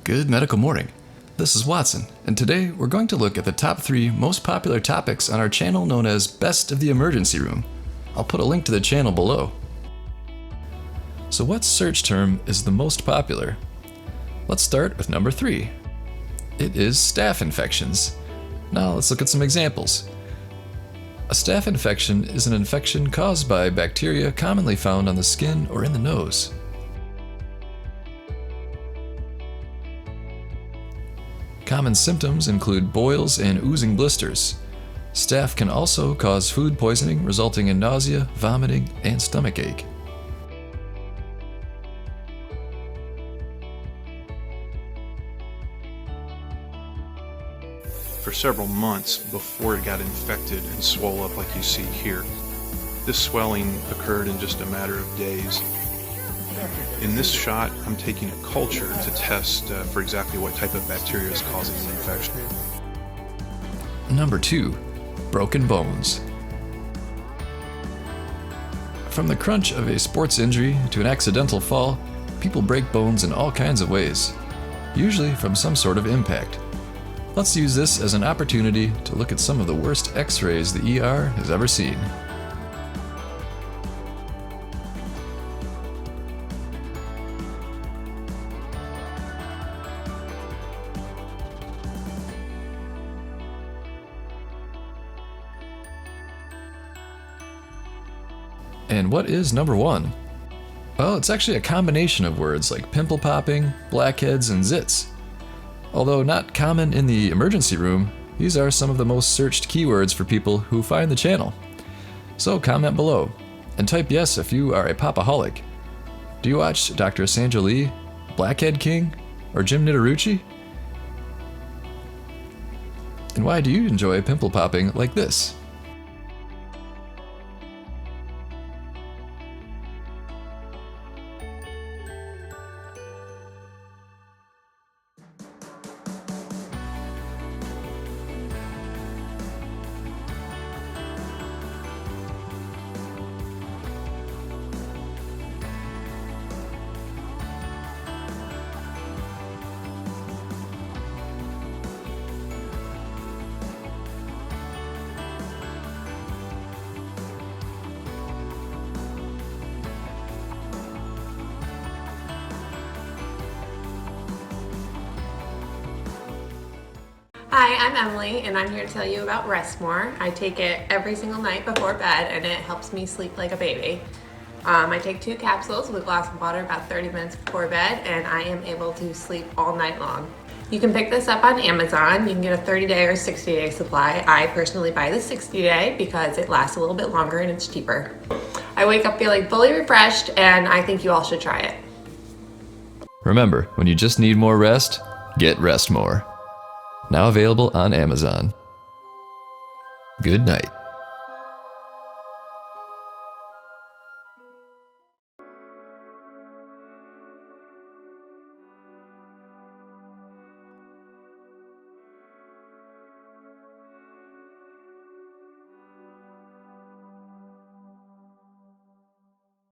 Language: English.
Good medical morning. This is Watson, and today we're going to look at the top 3 most popular topics on our channel known as Best of the Emergency Room. I'll put a link to the channel below. So what search term is the most popular? Let's start with number 3. It is staph infections. Now let's look at some examples. A staph infection is an infection caused by bacteria commonly found on the skin or in the nose. Common symptoms include boils and oozing blisters. Staph can also cause food poisoning, resulting in nausea, vomiting, and stomachache. For several months before it got infected and swelled up like you see here. This swelling occurred in just a matter of days. In this shot, I'm taking a culture to test for exactly what type of bacteria is causing the infection. Number 2. Broken bones. From the crunch of a sports injury to an accidental fall, people break bones in all kinds of ways, usually from some sort of impact. Let's use this as an opportunity to look at some of the worst x-rays the ER has ever seen. And what is number 1? Well, it's actually a combination of words like pimple popping, blackheads, and zits. Although not common in the emergency room, these are some of the most searched keywords for people who find the channel. So comment below, and type yes if you are a popaholic. Do you watch Dr. Sandra Lee, Blackhead King, or Jim Nitarucci? And why do you enjoy pimple popping like this? Hi, I'm Emily, and I'm here to tell you about Rest More. I take it every single night before bed, and it helps me sleep like a baby. I take 2 capsules with a glass of water about 30 minutes before bed, and I am able to sleep all night long. You can pick this up on Amazon. You can get a 30-day or 60-day supply. I personally buy the 60-day because it lasts a little bit longer and it's cheaper. I wake up feeling fully refreshed, and I think you all should try it. Remember, when you just need more rest, get Rest More. Now available on Amazon. Good night.